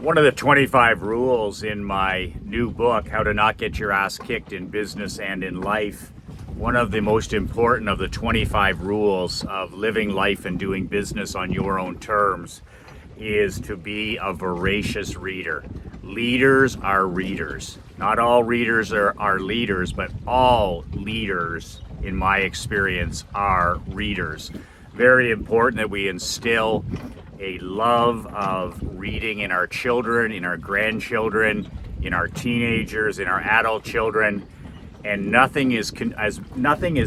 One of the 25 rules in my new book, How to Not Get Your Ass Kicked in Business and in Life, one of the most important of the 25 rules of living life and doing business on your own terms is to be a voracious reader. Leaders are readers. Not all readers are leaders, but all leaders, in my experience, are readers. Very important that we instill a love of reading in our children, in our grandchildren, in our teenagers, in our adult children. And nothing is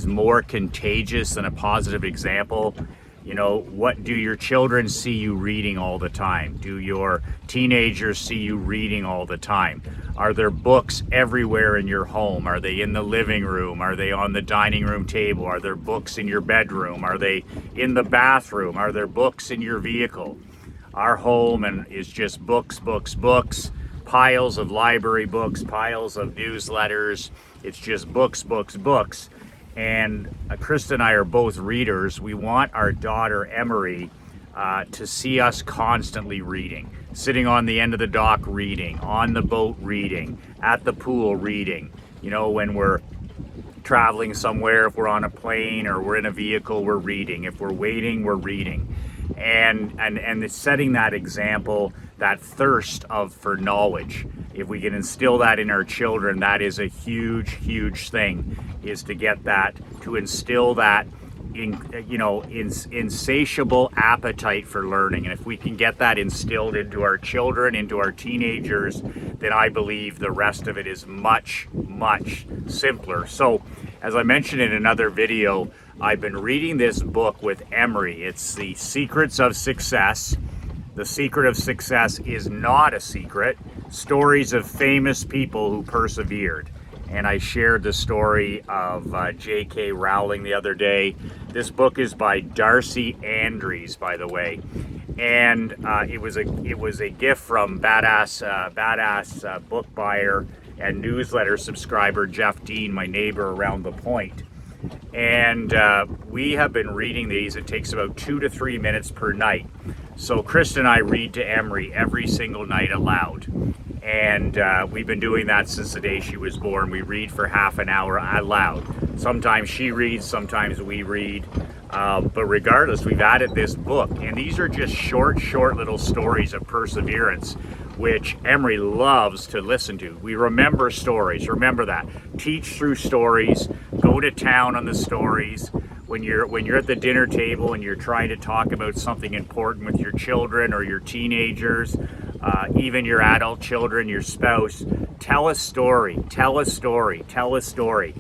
more contagious than a positive example. You know, what do your children see you reading all the time? Do your teenagers see you reading all the time? Are there books everywhere in your home? Are they in the living room? Are they on the dining room table? Are there books in your bedroom? Are they in the bathroom? Are there books in your vehicle? Our home is just books, books, books, piles of library books, piles of newsletters. It's just books, books, books. And Krista and I are both readers. We want our daughter, Emery, to see us constantly reading. Sitting on the end of the dock reading, on the boat reading, at the pool reading. You know, when we're traveling somewhere, if we're on a plane or we're in a vehicle, we're reading. If we're waiting, we're reading. And it's setting that example, that thirst for knowledge. If we can instill that in our children, that is a huge, huge thing, is to get that, to instill that insatiable appetite for learning. And if we can get that instilled into our children, into our teenagers, then I believe the rest of it is much, much simpler. So, as I mentioned in another video, I've been reading this book with Emery. It's The Secrets of Success. The Secret of Success is not a secret. Stories of famous people who persevered. And I shared the story of J.K. Rowling the other day. This book is by Darcy Andrews, by the way. And it was a gift from badass book buyer and newsletter subscriber Jeff Dean, my neighbor around the point. And we have been reading these. It takes about 2 to 3 minutes per night. So Krista and I read to Emery every single night aloud. And we've been doing that since the day she was born. We read for half an hour aloud. Sometimes she reads, sometimes we read. But regardless, we've added this book. And these are just short little stories of perseverance, which Emery loves to listen to. We remember stories. Remember that. Teach through stories. Go to town on the stories. When you're at the dinner table and you're trying to talk about something important with your children or your teenagers, even your adult children, your spouse, tell a story, tell a story, tell a story.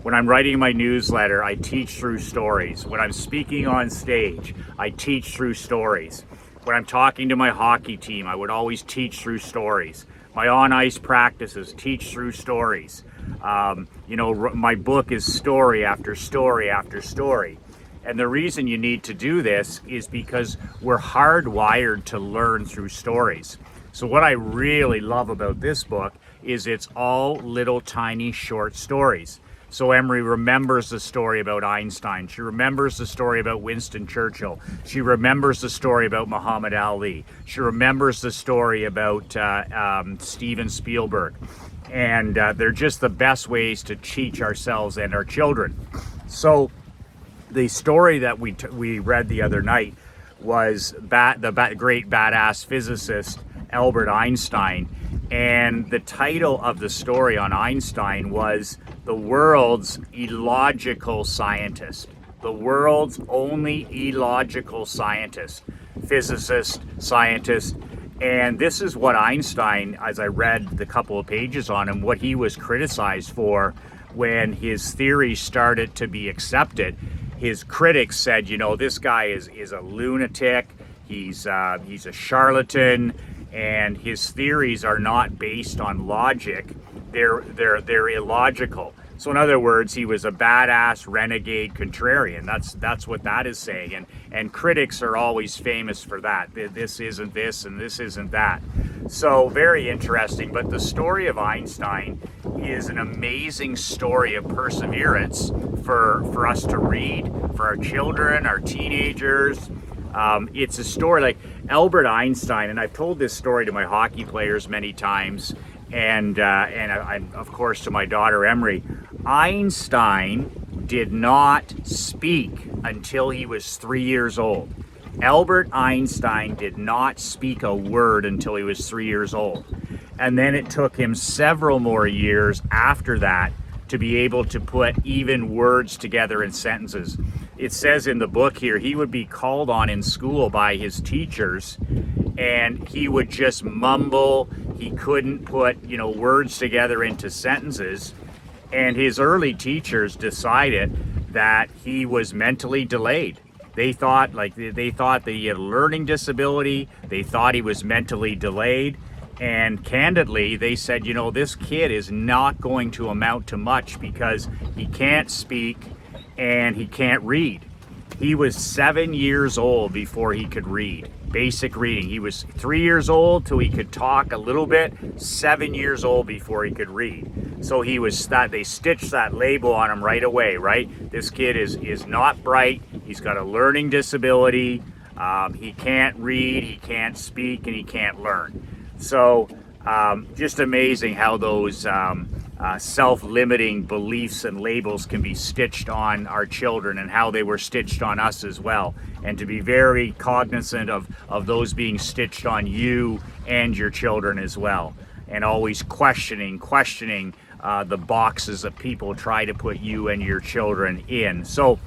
When I'm writing my newsletter, I teach through stories. When I'm speaking on stage, I teach through stories. When I'm talking to my hockey team, I would always teach through stories. My on-ice practices, teach through stories. My book is story after story after story. And the reason you need to do this is because we're hardwired to learn through stories. So what I really love about this book is it's all little tiny short stories. So Emery remembers the story about Einstein. She remembers the story about Winston Churchill. She remembers the story about Muhammad Ali. She remembers the story about Steven Spielberg. And they're just the best ways to teach ourselves and our children. So the story that we read the other night was the great badass physicist Albert Einstein. And the title of the story on Einstein was The World's Illogical Scientist. The world's only illogical scientist, physicist, scientist. And this is what Einstein, as I read the couple of pages on him, what he was criticized for when his theories started to be accepted. His critics said, this guy is a lunatic, he's a charlatan, and his theories are not based on logic. They're illogical. So in other words, he was a badass renegade contrarian. That's what that is saying. And critics are always famous for that. This isn't this and this isn't that. So very interesting. But the story of Einstein is an amazing story of perseverance for us to read, for our children, our teenagers. It's a story like Albert Einstein, and I've told this story to my hockey players many times, and of course to my daughter Emery. Einstein did not speak until he was 3 years old. Albert Einstein did not speak a word until he was 3 years old. And then it took him several more years after that to be able to put even words together in sentences. It says in the book here, he would be called on in school by his teachers and he would just mumble. He couldn't put, words together into sentences. And his early teachers decided that he was mentally delayed. They thought that he had a learning disability. They thought he was mentally delayed. And candidly, they said, this kid is not going to amount to much because he can't speak and he can't read. He was 7 years old before he could read. Basic reading. He was 3 years old till he could talk a little bit, 7 years old before he could read. So they stitched that label on him right away, right? This kid is not bright. He's got a learning disability. He can't read, he can't speak, and he can't learn. So just amazing how those self-limiting beliefs and labels can be stitched on our children, and how they were stitched on us as well. And to be very cognizant of those being stitched on you and your children as well. And always questioning the boxes that people try to put you and your children in. So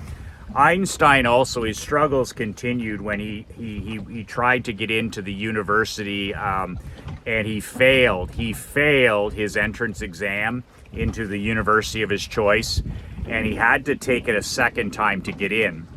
Einstein also, his struggles continued when he tried to get into the university, and he failed. He failed his entrance exam into the university of his choice, and he had to take it a second time to get in.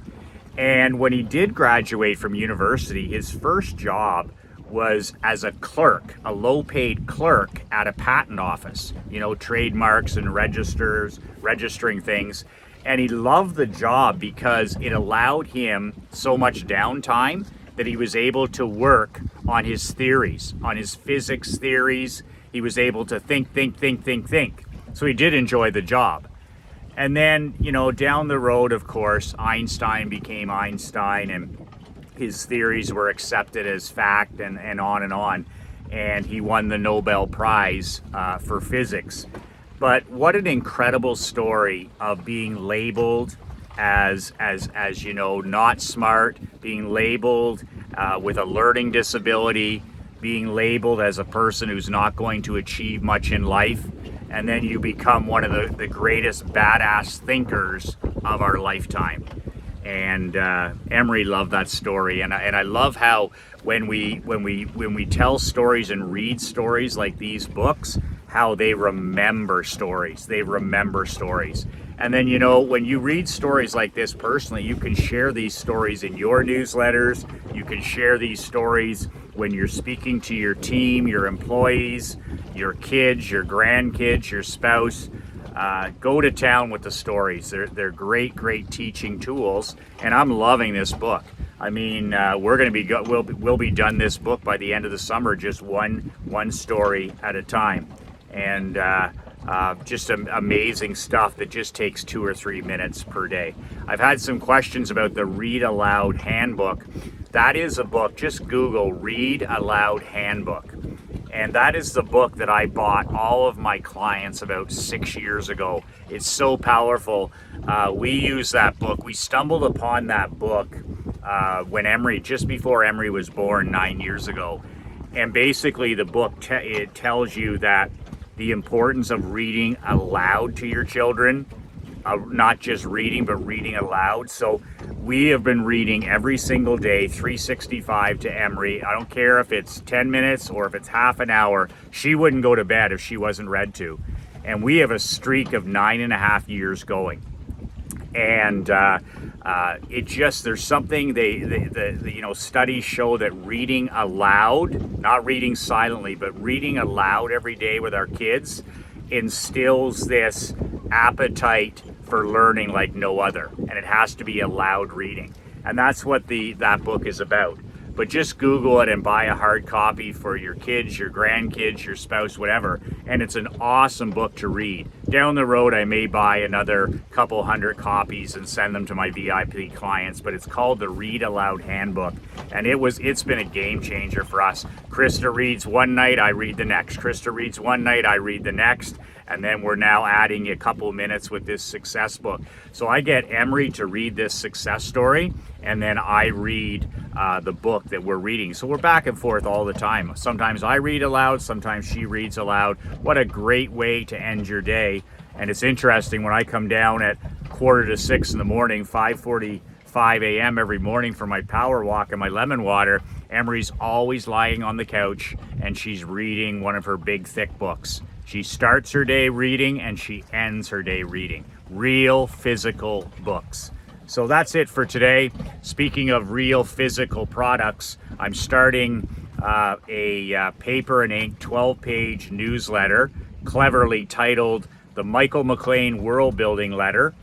And when he did graduate from university, his first job was as a clerk, a low-paid clerk at a patent office, trademarks and registering things. And he loved the job because it allowed him so much downtime that he was able to work on his theories, on his physics theories. He was able to think. So he did enjoy the job. And then, down the road, of course, Einstein became Einstein, and his theories were accepted as fact, and on and on. And he won the Nobel Prize for physics. But what an incredible story of being labeled as not smart, being labeled with a learning disability, being labeled as a person who's not going to achieve much in life, and then you become one of the greatest badass thinkers of our lifetime. And Emery loved that story, and I love how when we tell stories and read stories like these books, how they remember stories. And then, when you read stories like this personally, you can share these stories in your newsletters. You can share these stories when you're speaking to your team, your employees, your kids, your grandkids, your spouse. Go to town with the stories. They're great teaching tools, and I'm loving this book. I mean, we'll be done this book by the end of the summer, just one story at a time. And just amazing stuff that just takes 2 or 3 minutes per day. I've had some questions about the Read Aloud Handbook. That is a book. Just Google Read Aloud Handbook. And that is the book that I bought all of my clients about 6 years ago. It's so powerful. We use that book. We stumbled upon that book just before Emery was born 9 years ago. And basically the book, it tells you that the importance of reading aloud to your children, not just reading, but reading aloud. So we have been reading every single day, 365 to Emery. I don't care if it's 10 minutes or if it's half an hour. She wouldn't go to bed if she wasn't read to. And we have a streak of 9.5 years going. And there's something studies show that reading aloud, not reading silently, but reading aloud every day with our kids instills this appetite for learning like no other. And it has to be aloud reading. And that's what that book is about. But just Google it and buy a hard copy for your kids, your grandkids, your spouse, whatever. And it's an awesome book to read. down the road I may buy another couple hundred copies and send them to my VIP clients, but it's called the Read Aloud Handbook, and it's been a game changer for us. Krista reads one night, I read the next. Krista reads one night, I read the next. And then we're now adding a couple of minutes with this success book. So I get Emery to read this success story, and then I read the book that we're reading. So we're back and forth all the time. Sometimes I read aloud, sometimes she reads aloud. What a great way to end your day. And it's interesting, when I come down at 5:45 in the morning, 5:45 a.m. every morning for my power walk and my lemon water, Emery's always lying on the couch and she's reading one of her big thick books. She starts her day reading and she ends her day reading. Real physical books. So that's it for today. Speaking of real physical products, I'm starting a paper and ink 12-page newsletter, cleverly titled The Michael McLean World Building Letter.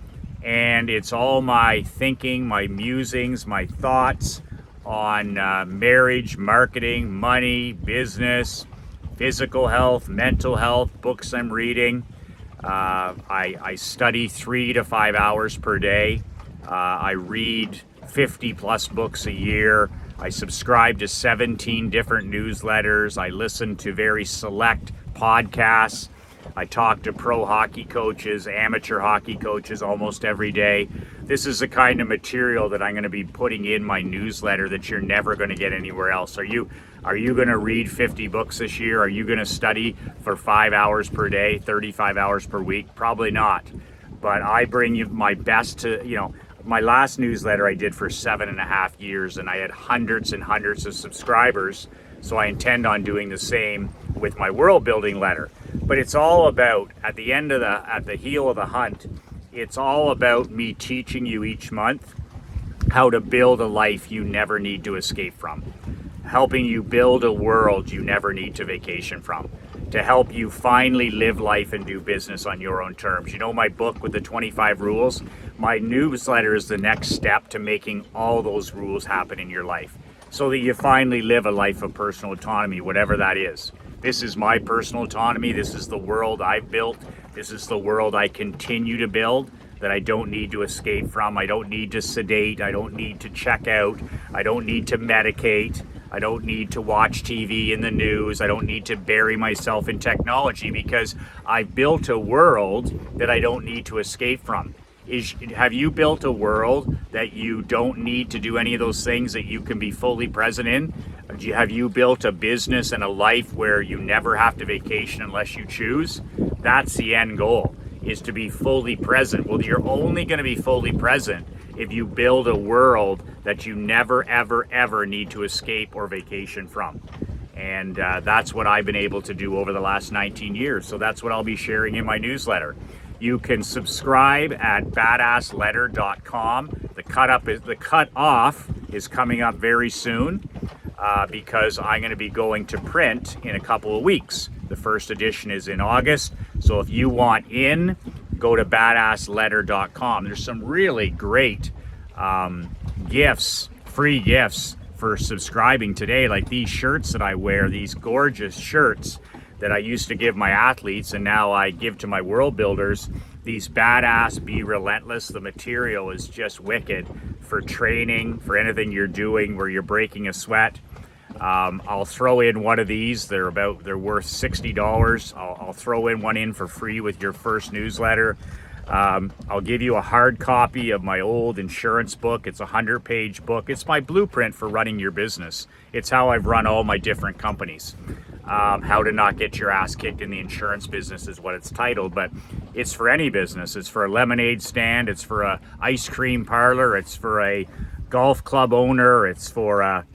And it's all my thinking, my musings, my thoughts on marriage, marketing, money, business, physical health, mental health, books I'm reading. I study 3 to 5 hours per day. I read 50 plus books a year. I subscribe to 17 different newsletters. I listen to very select podcasts. I talk to pro hockey coaches, amateur hockey coaches almost every day. This is the kind of material that I'm going to be putting in my newsletter that you're never going to get anywhere else. Are you going to read 50 books this year? Are you going to study for 5 hours per day, 35 hours per week? Probably not. But I bring you my best to, my last newsletter I did for 7.5 years, and I had hundreds and hundreds of subscribers. So I intend on doing the same with my world building letter. But it's all about, at the heel of the hunt, it's all about me teaching you each month how to build a life you never need to escape from. Helping you build a world you never need to vacation from. To help you finally live life and do business on your own terms. You know my book with the 25 rules? My newsletter is the next step to making all those rules happen in your life, so that you finally live a life of personal autonomy, whatever that is. This is my personal autonomy. This is the world I've built. This is the world I continue to build, that I don't need to escape from. I don't need to sedate. I don't need to check out. I don't need to medicate. I don't need to watch TV in the news. I don't need to bury myself in technology, because I've built a world that I don't need to escape from. Have you built a world that you don't need to do any of those things, that you can be fully present in? Have you built a business and a life where you never have to vacation unless you choose? That's the end goal, is to be fully present. Well, you're only going to be fully present if you build a world that you never, ever, ever need to escape or vacation from. And that's what I've been able to do over the last 19 years. So that's what I'll be sharing in my newsletter. You can subscribe at badassletter.com. The cut off is coming up very soon because I'm going to be going to print in a couple of weeks. The first edition is in August. So if you want in, go to badassletter.com. There's some really great gifts, free gifts for subscribing today, like these shirts that I wear, these gorgeous shirts that I used to give my athletes and now I give to my world builders. These Badass Be Relentless. The material is just wicked for training, for anything you're doing where you're breaking a sweat. I'll throw in one of these. They're worth $60. I'll throw in one in for free with your first newsletter. I'll give you a hard copy of my old insurance book. It's a 100-page book. It's my blueprint for running your business. It's how I've run all my different companies. How to not get your ass kicked in the insurance business is what it's titled, but it's for any business. It's for a lemonade stand. It's for a ice cream parlor. It's for a golf club owner. It's for a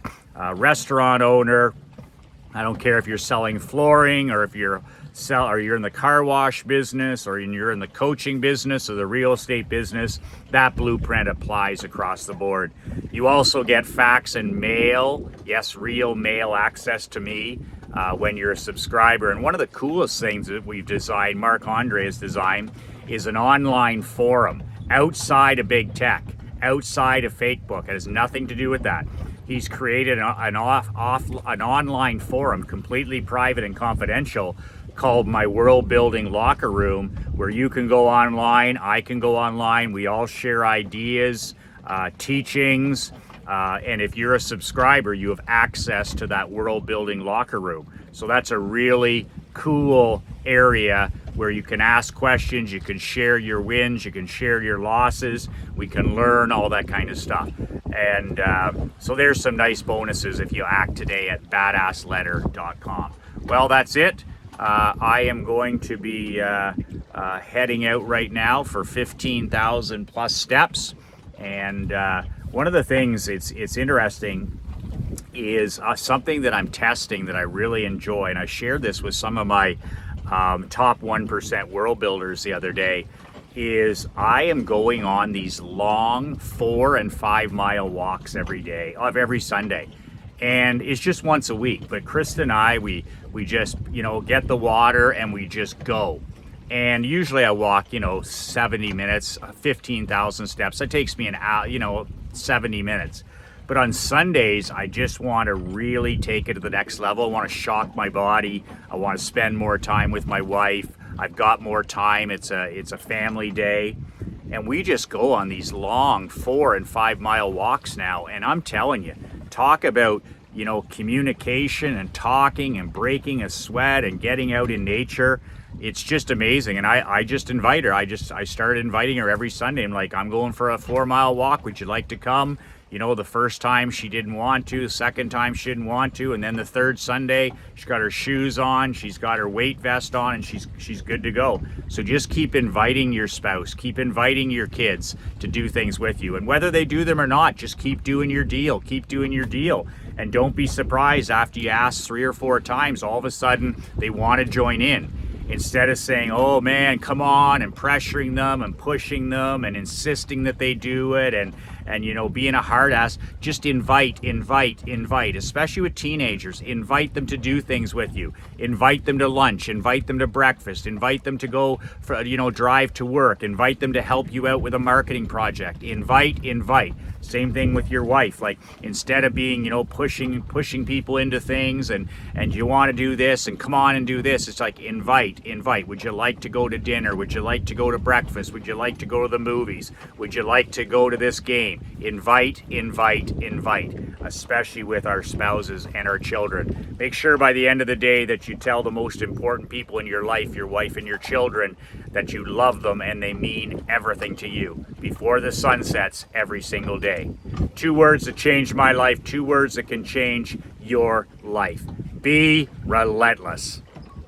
restaurant owner. I don't care if you're selling flooring or if you're in the car wash business or you're in the coaching business or the real estate business. That blueprint applies across the board. You also get fax and mail, yes, real mail access to me when you're a subscriber. And one of the coolest things that we've designed, Mark Andre has designed, is an online forum outside of big tech, outside of Facebook. It has nothing to do with that. he's created an online forum, completely private and confidential, called My World Building Locker Room, where you can go online, I can go online, we all share ideas, teachings, and if you're a subscriber, you have access to that World Building Locker Room. So that's a really cool area where you can ask questions, you can share your wins, you can share your losses, we can learn all that kind of stuff. And so there's some nice bonuses if you act today at badassletter.com. Well, that's it. I am going to be heading out right now for 15,000 plus steps. And one of the things it's interesting is something that I'm testing that I really enjoy. And I shared this with some of my top 1% world builders the other day, is I am going on these long 4 and 5 mile walks every day, every Sunday. And it's just once a week, but Krista and I, we just, get the water and we just go. And usually I walk, 70 minutes, 15,000 steps. That takes me an hour, 70 minutes. But on Sundays, I just want to really take it to the next level. I want to shock my body. I want to spend more time with my wife. I've got more time. It's a family day. And we just go on these long 4 and 5 mile walks now. And I'm telling you, talk about, communication and talking and breaking a sweat and getting out in nature. It's just amazing. And I just invite her. I started inviting her every Sunday. I'm like, I'm going for a 4 mile walk. Would you like to come? The first time she didn't want to, the second time she didn't want to, and then the third Sunday, she's got her shoes on, she's got her weight vest on, and she's good to go. So just keep inviting your spouse, keep inviting your kids to do things with you. And whether they do them or not, just keep doing your deal, And don't be surprised after you ask 3 or 4 times, all of a sudden they want to join in. Instead of saying, oh man, come on, and pressuring them and pushing them and insisting that they do it and being a hard ass, just invite, especially with teenagers. Invite them to do things with you. Invite them to lunch, invite them to breakfast, invite them to go for, drive to work, invite them to help you out with a marketing project. Invite. Same thing with your wife. Like, instead of being, pushing people into things and you want to do this and come on and do this, it's like invite. Would you like to go to dinner? Would you like to go to breakfast? Would you like to go to the movies? Would you like to go to this game? Invite, especially with our spouses and our children. Make sure by the end of the day that you tell the most important people in your life, your wife and your children, that you love them and they mean everything to you before the sun sets every single day. 2 words that changed my life, 2 words that can change your life. Be relentless.